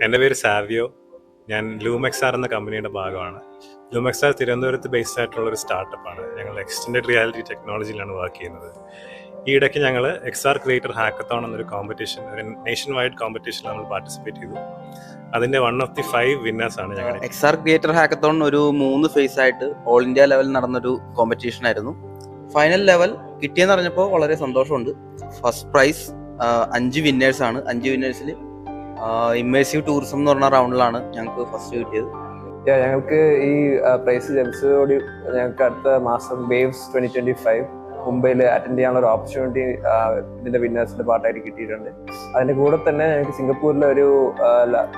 എൻ്റെ പേര് സാവിയോ. ഞാൻ ലൂമെക്സാർ എന്ന കമ്പനിയുടെ ഭാഗമാണ്. ലൂമെക്സാർ തിരുവനന്തപുരത്ത് ബേസ്ഡ് ആയിട്ടുള്ള ഒരു സ്റ്റാർട്ടപ്പാണ്. ഞങ്ങൾ എക്സ്റ്റൻഡഡ് റിയാലിറ്റി ടെക്നോളജിയിലാണ് വർക്ക് ചെയ്യുന്നത്. ഈ ഇടയ്ക്ക് ഞങ്ങൾ XR ക്രിയേറ്റർ ഹാക്കത്തോൺ എന്നൊരു കോമ്പറ്റീഷൻ, ഒരു നേഷൻ വൈഡ് കോമ്പറ്റീഷനിൽ നമ്മൾ പാർട്ടിസിപ്പേറ്റ് ചെയ്തു. അതിൻ്റെ 1 of the 5 വിന്നേഴ്സ് ആണ് ഞങ്ങൾ. XR ക്രിയേറ്റർ ഹാക്കത്തോൺ ഒരു 3 ഫേസ് ആയിട്ട് ഓൾ ഇന്ത്യ ലെവലിൽ നടന്നൊരു കോമ്പറ്റീഷൻ ആയിരുന്നു. ഫൈനൽ ലെവൽ കിട്ടിയെന്ന് പറഞ്ഞപ്പോൾ വളരെ സന്തോഷമുണ്ട്. ഫസ്റ്റ് പ്രൈസ് 5 വിന്നേഴ്സ് ആണ്. 5 വിന്നേഴ്സിൽ ഇമ്മേഴ്സീവ് ടൂറിസം എന്ന് പറഞ്ഞ റൗണ്ടിലാണ് ഞങ്ങൾക്ക് ഫസ്റ്റ് കിട്ടിയത്. ഞങ്ങൾക്ക് ഈ പ്രൈസ് ലഭിച്ചതോടെ ഞങ്ങൾക്ക് അടുത്ത മാസം വേവ്സ് 2025 മുംബൈയിൽ അറ്റൻഡ് ചെയ്യാനുള്ള ഒരു ഓപ്പർച്യൂണിറ്റി ഇതിന്റെ വിന്നേഴ്സിന്റെ പാർട്ടായിട്ട് കിട്ടിയിട്ടുണ്ട്. അതിന്റെ കൂടെ തന്നെ ഞങ്ങൾക്ക് സിംഗപ്പൂരിലെ ഒരു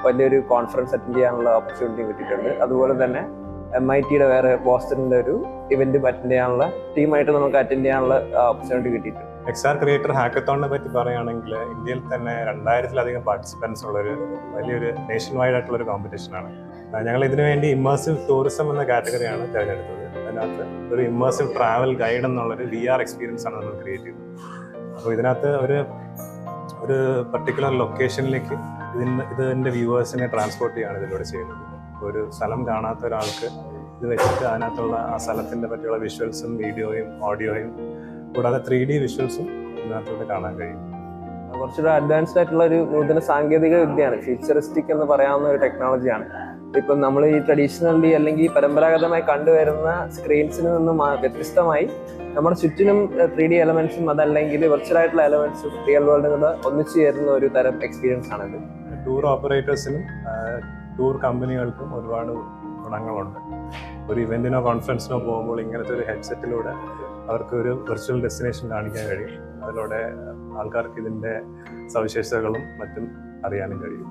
വലിയൊരു കോൺഫറൻസ് അറ്റൻഡ് ചെയ്യാനുള്ള ഓപ്പർച്യൂണിറ്റി കിട്ടിയിട്ടുണ്ട്. അതുപോലെ തന്നെ MITയുടെ വേറെ ബോസ്റ്റണിന്റെ ഒരു ഇവന്റ് അറ്റൻഡ് ചെയ്യാനുള്ള ടീമായിട്ട് നമുക്ക് അറ്റൻഡ് ചെയ്യാനുള്ള ഓപ്പർച്യൂണിറ്റി കിട്ടിയിട്ടുണ്ട്. XR ക്രിയേറ്റർ ഹാക്കത്തോണിനെ പറ്റി പറയുകയാണെങ്കിൽ ഇന്ത്യയിൽ തന്നെ 2000-ലധികം പാർട്ടിസിപ്പൻസ് ഉള്ളൊരു വലിയൊരു നേഷൻ വൈഡ് ആയിട്ടുള്ളൊരു കോമ്പറ്റീഷനാണ്. ഞങ്ങൾ ഇതിനു വേണ്ടി ഇമ്മേഴ്സീവ് ടൂറിസം എന്ന കാറ്റഗറിയാണ് തിരഞ്ഞെടുത്തത്. അതിനകത്ത് ഒരു ഇമ്മേഴ്സീവ് ട്രാവൽ ഗൈഡ് എന്നുള്ളൊരു VR എക്സ്പീരിയൻസ് ആണ് നമ്മൾ ക്രിയേറ്റ് ചെയ്തത്. അപ്പോൾ ഇതിനകത്ത് ഒരു പർട്ടിക്കുലർ ലൊക്കേഷനിലേക്ക് ഇതിൻ്റെ വ്യൂവേഴ്സിനെ ട്രാൻസ്പോർട്ട് ചെയ്യുകയാണ് ഇതിലൂടെ ചെയ്യുന്നത്. ഒരു സ്ഥലം കാണാത്ത ഒരാൾക്ക് ഇത് വെച്ചിട്ട് അതിനകത്തുള്ള ആ സ്ഥലത്തിൻ്റെ പറ്റിയുള്ള വിഷ്വൽസും വീഡിയോയും ഓഡിയോയും കൂടാതെ 3D വിഷ്വൽസും ഇതിനകത്തൂടെ കാണാൻ കഴിയും. കുറച്ചുകൂടെ അഡ്വാൻസ്ഡ് ആയിട്ടുള്ള ഒരു നൂതന സാങ്കേതിക വിദ്യയാണ്, ഫ്യൂച്ചറിസ്റ്റിക് എന്ന് പറയാവുന്ന ഒരു ടെക്നോളജിയാണ്. ഇപ്പം നമ്മൾ ഈ ട്രഡീഷണലി അല്ലെങ്കിൽ പരമ്പരാഗതമായി കണ്ടുവരുന്ന സ്ക്രീൻസിൽ നിന്നും വ്യത്യസ്തമായി നമ്മുടെ ചുറ്റിനും 3D എലമെന്റ്സും അതല്ലെങ്കിൽ വെർച്വൽ ആയിട്ടുള്ള എലമെന്റ്സും റിയൽ വേൾഡും കൂടെ ഒന്നിച്ചു ചേരുന്ന ഒരു തരം എക്സ്പീരിയൻസ് ആണിത്. ടൂർ ഓപ്പറേറ്റേഴ്സിനും ടൂർ കമ്പനികൾക്കും ഒരുപാട് ഗുണങ്ങളുണ്ട്. ഒരു ഇവന്റിനോ കോൺഫറൻസിനോ പോകുമ്പോൾ ഇങ്ങനത്തെ ഒരു ഹെഡ്സെറ്റിലൂടെ അവർക്ക് ഒരു വെർച്വൽ ഡെസ്റ്റിനേഷൻ കാണിക്കാൻ കഴിയും. അതിലൂടെ ആൾക്കാർക്ക് ഇതിൻ്റെ സവിശേഷതകളും മറ്റും അറിയാനും കഴിയും.